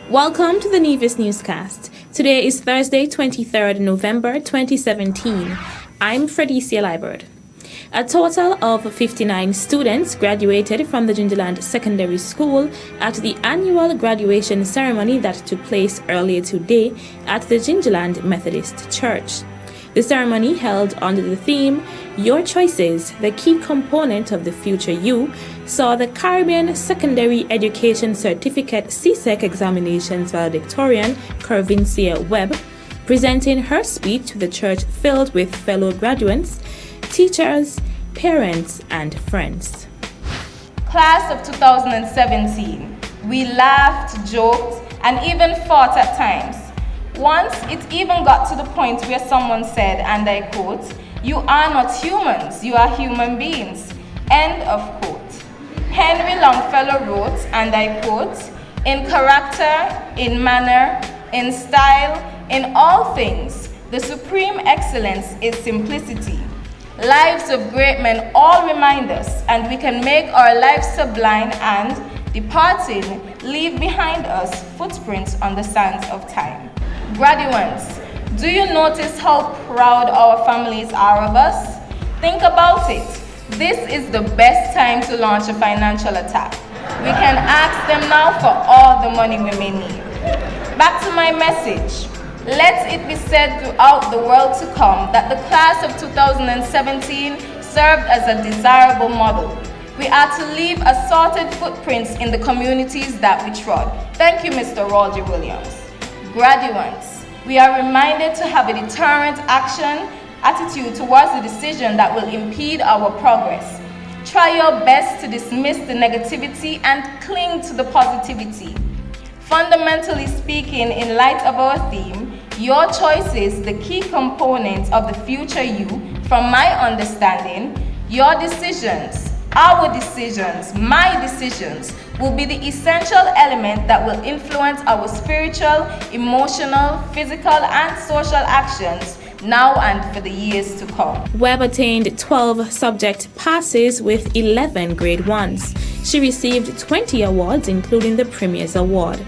Welcome to the Nevis Newscast. Today is Thursday, 23rd November 2017. I'm Fredicia Liburd. A total of 59 students graduated from the Gingerland Secondary School at the annual graduation ceremony that took place earlier today at the Gingerland Methodist Church. The ceremony, held under the theme, Your Choices, the Key Component of the Future You, saw the Caribbean Secondary Education Certificate CSEC Examinations valedictorian, Curvincia Webb, presenting her speech to the church filled with fellow graduates, teachers, parents, and friends. Class of 2017, we laughed, joked, and even fought at times. Once, it even got to the point where someone said, and I quote, "You are not humans, you are human beings." End of quote. Henry Longfellow wrote, and I quote, "In character, in manner, in style, in all things, the supreme excellence is simplicity." Lives of great men all remind us, and we can make our lives sublime and, departing, leave behind us footprints on the sands of time. Graduates, do you notice how proud our families are of us? Think about it. This is the best time to launch a financial attack. We can ask them now for all the money we may need. Back to my message. Let it be said throughout the world to come that the class of 2017 served as a desirable model. We are to leave assorted footprints in the communities that we trod. Thank you, Mr. Roger Williams. Graduates, we are reminded to have a deterrent attitude towards the decision that will impede our progress. Try your best to dismiss the negativity and cling to the positivity. Fundamentally speaking, in light of our theme, your choices, the key component of the future you, from my understanding, your decisions, our decisions, my decisions, will be the essential element that will influence our spiritual, emotional, physical, and social actions now and for the years to come. Webb attained 12 subject passes with 11 grade 1s. She received 20 awards, including the Premier's Award.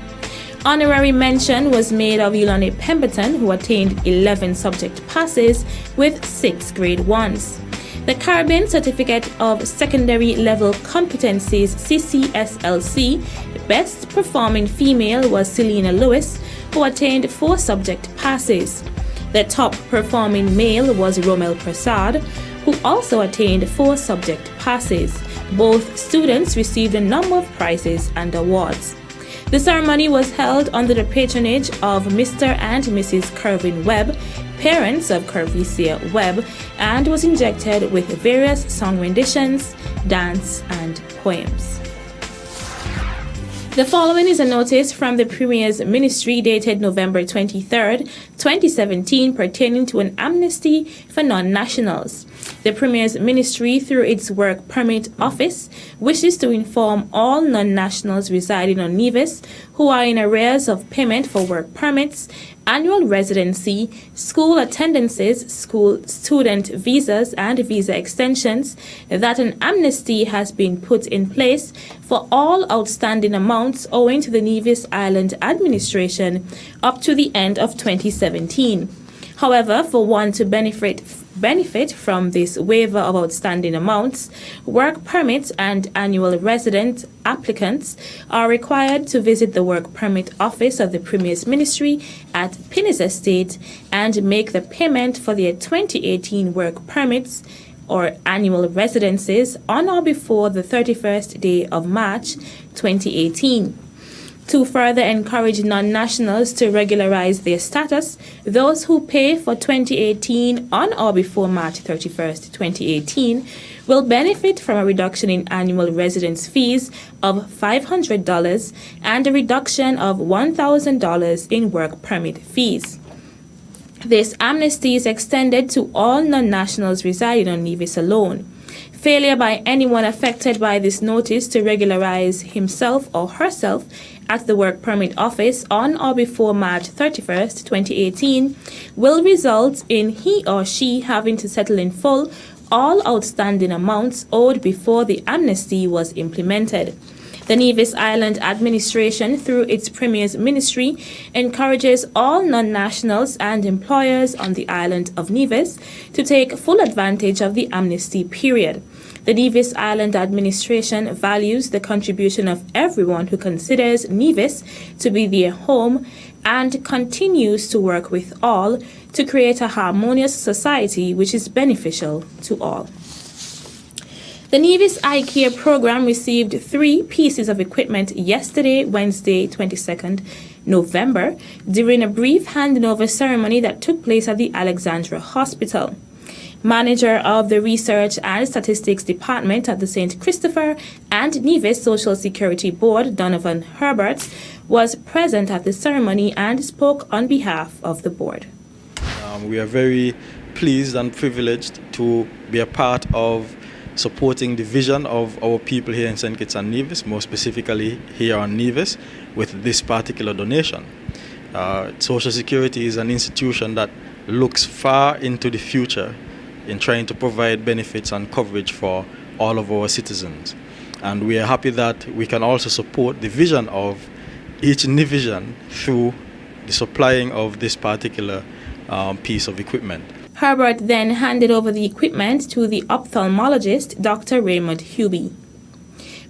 Honorary mention was made of Yolande Pemberton, who attained 11 subject passes with 6 grade 1s. The Caribbean Certificate of Secondary Level Competencies CCSLC, the best performing female was Selena Lewis, who attained 4 subject passes. The top performing male was Romel Prasad, who also attained 4 subject passes. Both students received a number of prizes and awards. The ceremony was held under the patronage of Mr. and Mrs. Kervin Webb, parents of Curvicia Webb, and was injected with various song renditions, dance, and poems. The following is a notice from the Premier's Ministry dated November 23rd, 2017, pertaining to an amnesty for non-nationals. The Premier's Ministry, through its Work Permit Office, wishes to inform all non-nationals residing on Nevis who are in arrears of payment for work permits, annual residency, school attendances, school student visas, and visa extensions that an amnesty has been put in place for all outstanding amounts owing to the Nevis Island Administration up to the end of 2017. However, for one to benefit from this waiver of outstanding amounts, work permits and annual resident applicants are required to visit the Work Permit Office of the Premier's Ministry at Pinnis Estate and make the payment for their 2018 work permits or annual residences on or before the 31st day of March 2018. To further encourage non-nationals to regularize their status, those who pay for 2018 on or before March 31st, 2018 will benefit from a reduction in annual residence fees of $500 and a reduction of $1,000 in work permit fees. This amnesty is extended to all non-nationals residing on Nevis alone. Failure by anyone affected by this notice to regularize himself or herself at the Work Permit Office on or before March 31st, 2018 will result in he or she having to settle in full all outstanding amounts owed before the amnesty was implemented. The Nevis Island Administration, through its Premier's Ministry, encourages all non-nationals and employers on the island of Nevis to take full advantage of the amnesty period. The Nevis Island Administration values the contribution of everyone who considers Nevis to be their home and continues to work with all to create a harmonious society which is beneficial to all. The Nevis Eye Care program received 3 pieces of equipment yesterday, Wednesday, 22nd November, during a brief handing-over ceremony that took place at the Alexandra Hospital. Manager of the Research and Statistics Department at the St. Christopher and Nevis Social Security Board, Donovan Herbert, was present at the ceremony and spoke on behalf of the board. We are very pleased and privileged to be a part of supporting the vision of our people here in St. Kitts and Nevis, more specifically here on Nevis, with this particular donation. Social Security is an institution that looks far into the future in trying to provide benefits and coverage for all of our citizens. And we are happy that we can also support the vision of each division through the supplying of this particular piece of equipment. Herbert then handed over the equipment to the ophthalmologist, Dr. Raymond Hubie.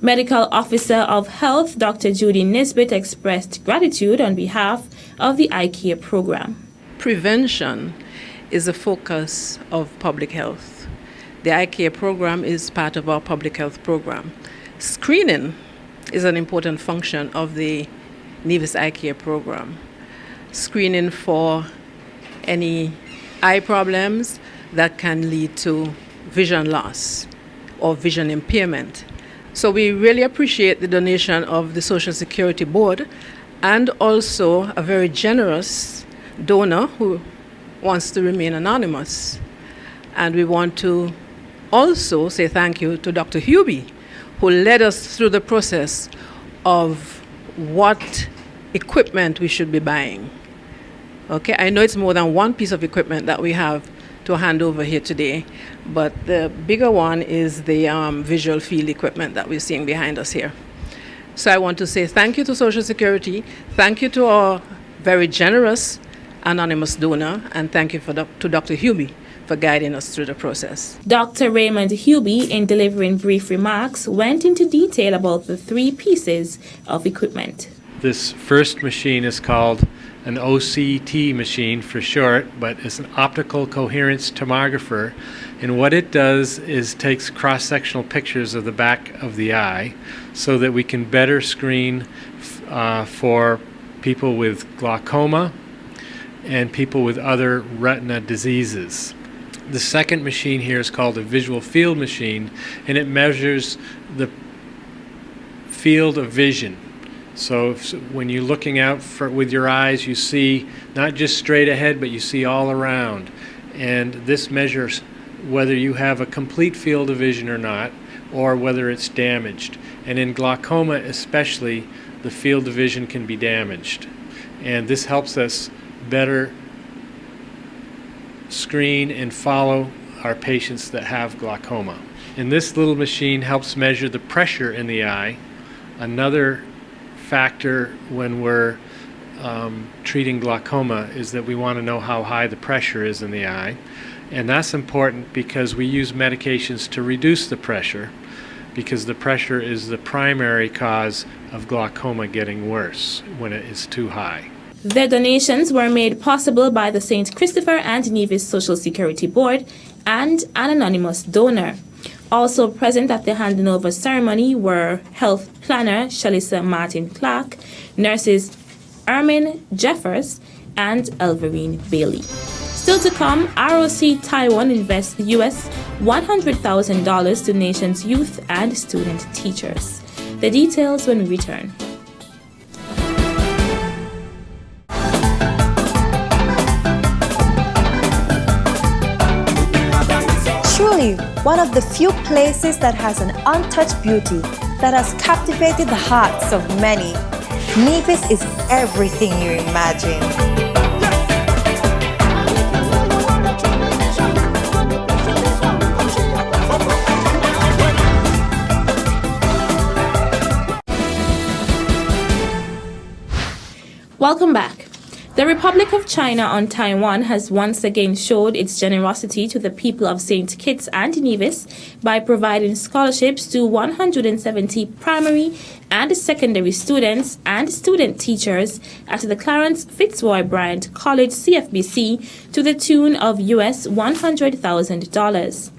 Medical Officer of Health, Dr. Judy Nisbet, expressed gratitude on behalf of the Eye Care program. Prevention is a focus of public health. The Eye Care program is part of our public health program. Screening is an important function of the Nevis Eye Care program. Screening for any eye problems that can lead to vision loss or vision impairment. So we really appreciate the donation of the Social Security Board and also a very generous donor who wants to remain anonymous. And we want to also say thank you to Dr. Hubie, who led us through the process of what equipment we should be buying. Okay, I know it's more than one piece of equipment that we have to hand over here today, but the bigger one is the visual field equipment that we're seeing behind us here. So I want to say thank you to Social Security, thank you to our very generous anonymous donor, and thank you to Dr. Hubie for guiding us through the process. Dr. Raymond Hubie, in delivering brief remarks, went into detail about the 3 pieces of equipment. This first machine is called an OCT machine for short, but it's an optical coherence tomographer. And what it does is takes cross-sectional pictures of the back of the eye so that we can better screen for people with glaucoma and people with other retina diseases. The second machine here is called a visual field machine, and it measures the field of vision. So when you're looking out with your eyes, you see not just straight ahead, but you see all around. And this measures whether you have a complete field of vision or not, or whether it's damaged. And in glaucoma especially, the field of vision can be damaged. And this helps us better screen and follow our patients that have glaucoma. And this little machine helps measure the pressure in the eye. Another factor when we're treating glaucoma is that we want to know how high the pressure is in the eye, and that's important because we use medications to reduce the pressure, because the pressure is the primary cause of glaucoma getting worse when it is too high. The donations were made possible by the St. Christopher and Nevis Social Security Board and an anonymous donor. Also present at the handing over ceremony were health planner Shalissa Martin Clark, nurses Ermin Jeffers, and Elverine Bailey. Still to come, ROC Taiwan invests US $100,000 to nation's youth and student teachers. The details when we return. Truly, one of the few places that has an untouched beauty that has captivated the hearts of many. Nevis is everything you imagine. Welcome back. The Republic of China on Taiwan has once again showed its generosity to the people of St. Kitts and Nevis by providing scholarships to 170 primary and secondary students and student teachers at the Clarence Fitzroy Bryant College CFBC to the tune of US $100,000.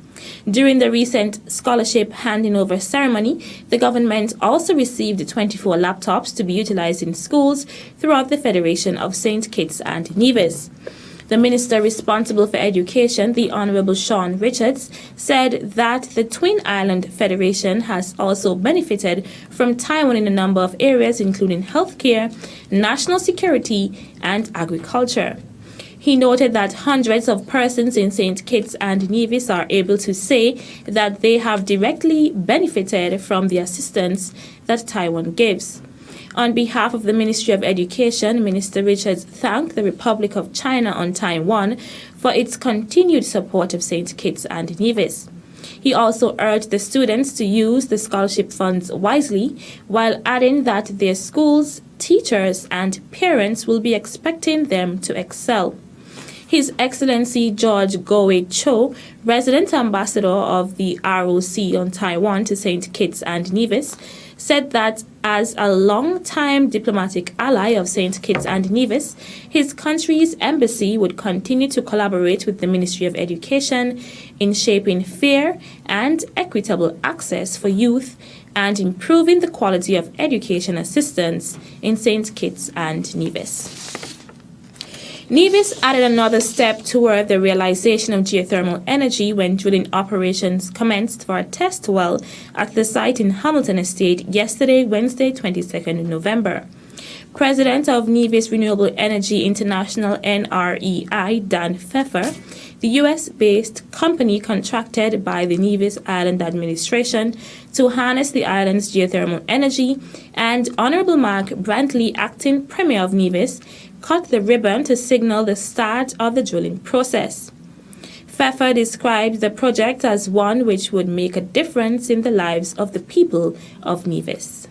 During the recent scholarship handing over ceremony, the government also received 24 laptops to be utilized in schools throughout the Federation of St. Kitts and Nevis. The minister responsible for education, the Honorable Sean Richards, said that the Twin Island Federation has also benefited from Taiwan in a number of areas, including healthcare, national security, and agriculture. He noted that hundreds of persons in St. Kitts and Nevis are able to say that they have directly benefited from the assistance that Taiwan gives. On behalf of the Ministry of Education, Minister Richards thanked the Republic of China on Taiwan for its continued support of St. Kitts and Nevis. He also urged the students to use the scholarship funds wisely, while adding that their schools, teachers, and parents will be expecting them to excel. His Excellency George Gowe Cho, Resident Ambassador of the ROC on Taiwan to St. Kitts and Nevis, said that as a long-time diplomatic ally of St. Kitts and Nevis, his country's embassy would continue to collaborate with the Ministry of Education in shaping fair and equitable access for youth and improving the quality of education assistance in St. Kitts and Nevis. Nevis added another step toward the realization of geothermal energy when drilling operations commenced for a test well at the site in Hamilton Estate yesterday, Wednesday, 22nd November. President of Nevis Renewable Energy International NREI, Dan Pfeffer, the U.S.-based company contracted by the Nevis Island Administration to harness the island's geothermal energy, and Honorable Mark Brantley, acting Premier of Nevis, cut the ribbon to signal the start of the drilling process. Pfeffer described the project as one which would make a difference in the lives of the people of Nevis.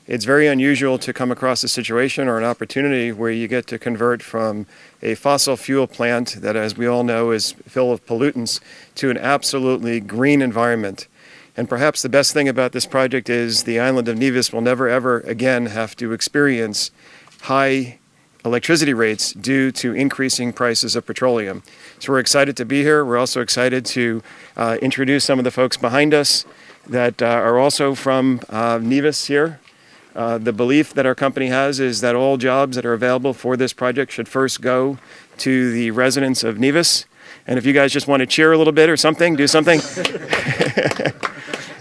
It's very unusual to come across a situation or an opportunity where you get to convert from a fossil fuel plant that, as we all know, is full of pollutants to an absolutely green environment. And perhaps the best thing about this project is the island of Nevis will never ever again have to experience high electricity rates due to increasing prices of petroleum. So we're excited to be here. We're also excited to introduce some of the folks behind us that are also from Nevis here. The belief that our company has is that all jobs that are available for this project should first go to the residents of Nevis. And if you guys just want to cheer a little bit or something, do something.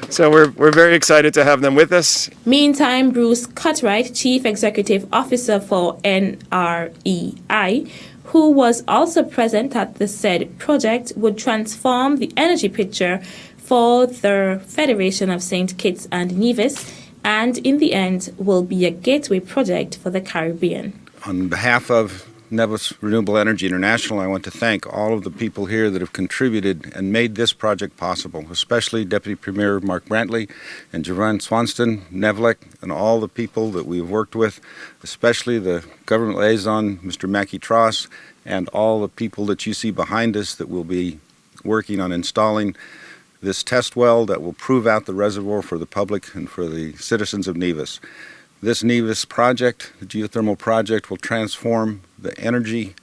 So we're very excited to have them with us. Meantime, Bruce Cutright, Chief Executive Officer for NREI, who was also present at the said project, would transform the energy picture for the Federation of St. Kitts and Nevis, and in the end will be a gateway project for the Caribbean. On behalf of Nevis Renewable Energy International, I want to thank all of the people here that have contributed and made this project possible, especially Deputy Premier Mark Brantley and Joanne Swanston, Nevlik, and all the people that we've worked with, especially the government liaison, Mr. Mackie Tross, and all the people that you see behind us that will be working on installing this test well that will prove out the reservoir for the public and for the citizens of Nevis. This Nevis project, the geothermal project, will transform the energy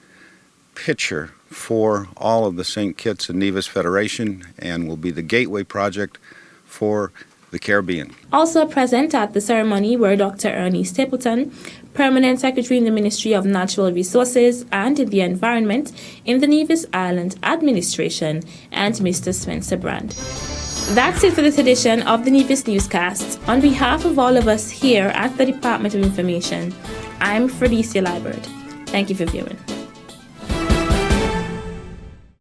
picture for all of the St. Kitts and Nevis Federation and will be the gateway project for the Caribbean. Also present at the ceremony were Dr. Ernie Stapleton, Permanent Secretary in the Ministry of Natural Resources and the Environment in the Nevis Island Administration, and Mr. Spencer Brand. That's it for this edition of the Nevis Newscast. On behalf of all of us here at the Department of Information, I'm Fredicia Liebert. Thank you for viewing.